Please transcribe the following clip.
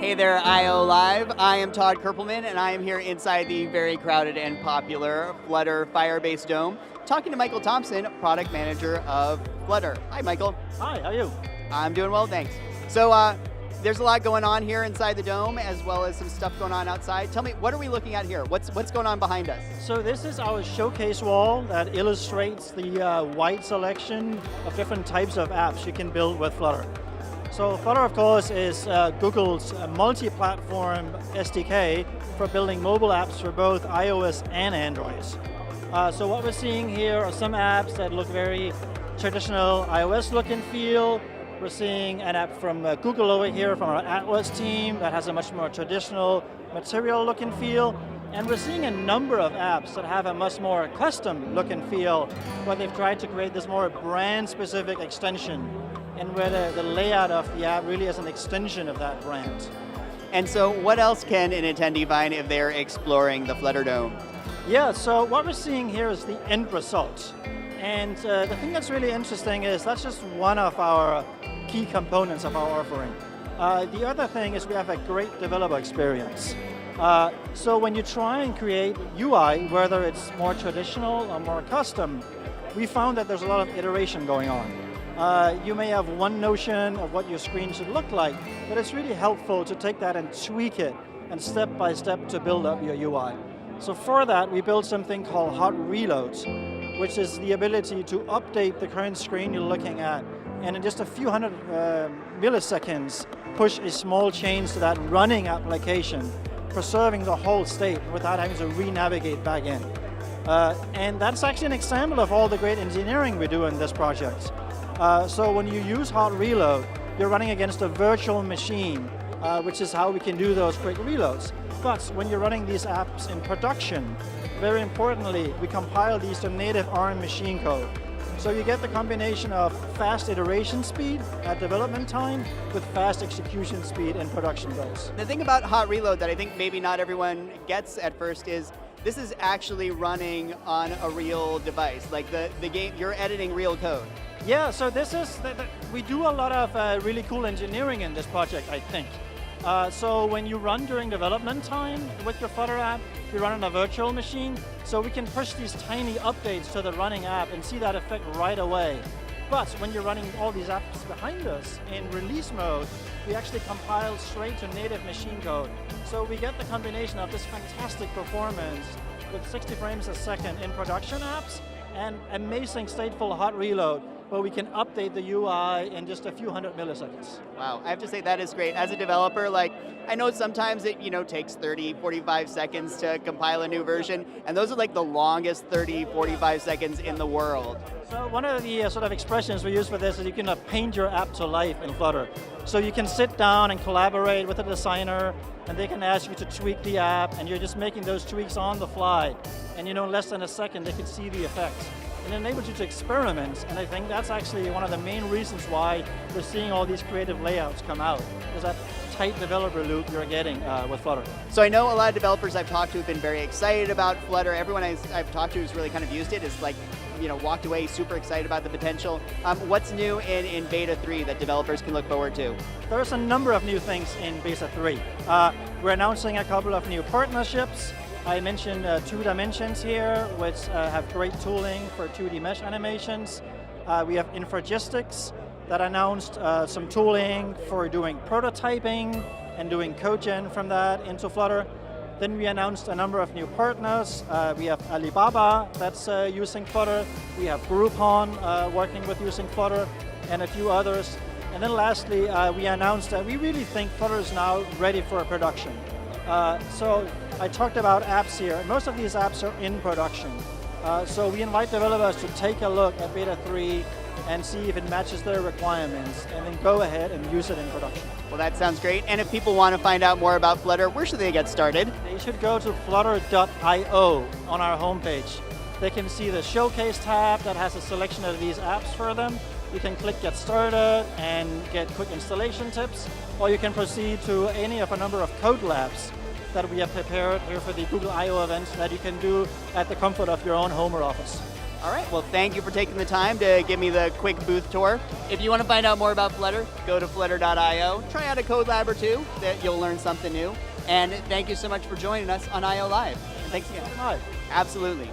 Hey there, IO Live. I am Todd Kerpelman, and I am here inside the very crowded and popular Flutter Firebase Dome, talking to Michael Thompson, product manager of Flutter. Hi, Michael. Hi, how are you? I'm doing well, thanks. So there's a lot going on here inside the dome, as well as some stuff going on outside. Tell me, what are we looking at here? What's going on behind us? So this is our showcase wall that illustrates the wide selection of different types of apps you can build with Flutter. So Flutter, of course, is Google's multi-platform SDK for building mobile apps for both iOS and Androids. So what we're seeing here are some apps that look very traditional iOS look and feel. We're seeing an app from Google over here from our Atlas team that has a much more traditional material look and feel. And we're seeing a number of apps that have a much more custom look and feel, where they've tried to create this more brand-specific extension, and where the layout of the app really is an extension of that brand. And so what else can an attendee find if they're exploring the Flutter Dome? Yeah, so what we're seeing here is the end result. And the thing that's really interesting is that's just one of our key components of our offering. The other thing is we have a great developer experience. So when you try and create UI, whether it's more traditional or more custom, we found that there's a lot of iteration going on. You may have one notion of what your screen should look like, but it's really helpful to take that and tweak it, and step by step to build up your UI. So for that, we built something called hot reloads, which is the ability to update the current screen you're looking at, and in just a few hundred milliseconds, push a small change to that running application, preserving the whole state without having to re-navigate back in. And that's actually an example of all the great engineering we do in this project. So when you use hot reload, you're running against a virtual machine, which is how we can do those quick reloads. But when you're running these apps in production, very importantly, we compile these to native ARM machine code. So you get the combination of fast iteration speed at development time with fast execution speed in production builds. The thing about hot reload that I think maybe not everyone gets at first is this is actually running on a real device. Like the game, you're editing real code. Yeah, so this is, we do a lot of really cool engineering in this project, I think. So when you run during development time with your Flutter app, you run on a virtual machine, so we can push these tiny updates to the running app and see that effect right away. But when you're running all these apps behind us in release mode, we actually compile straight to native machine code. So we get the combination of this fantastic performance with 60 frames a second in production apps and amazing stateful hot reload, where we can update the UI in just a few hundred milliseconds. Wow, I have to say that is great. As a developer, like, I know sometimes it takes 30, 45 seconds to compile a new version, and those are like the longest 30, 45 seconds in the world. So one of the sort of expressions we use for this is you can paint your app to life in Flutter. So you can sit down and collaborate with a designer, and they can ask you to tweak the app, and you're just making those tweaks on the fly. And in less than a second, they can see the effects. And it enables you to experiment, and I think that's actually one of the main reasons why we're seeing all these creative layouts come out, is that tight developer loop you're getting with Flutter. So I know a lot of developers I've talked to have been very excited about Flutter. Everyone I've talked to who's really kind of used it is like, walked away super excited about the potential. What's new in Beta 3 that developers can look forward to? There's a number of new things in Beta 3. We're announcing a couple of new partnerships. I mentioned 2 Dimensions here, which have great tooling for 2D mesh animations. We have Infragistics that announced some tooling for doing prototyping and doing code gen from that into Flutter. Then we announced a number of new partners. We have Alibaba that's using Flutter. We have Groupon working with using Flutter, and a few others. And then lastly, we announced that we really think Flutter is now ready for production. So I talked about apps here. Most of these apps are in production. So we invite developers to take a look at Beta 3 and see if it matches their requirements, and then go ahead and use it in production. Well, that sounds great. And if people want to find out more about Flutter, where should they get started? They should go to flutter.io on our homepage. They can see the Showcase tab that has a selection of these apps for them. You can click Get Started and get quick installation tips, or you can proceed to any of a number of code labs that we have prepared here for the Google I/O event that you can do at the comfort of your own home or office. All right, well, thank you for taking the time to give me the quick booth tour. If you want to find out more about Flutter, go to flutter.io. Try out a code lab or two, that you'll learn something new. And thank you so much for joining us on IO Live. Thanks again. Hi. Absolutely.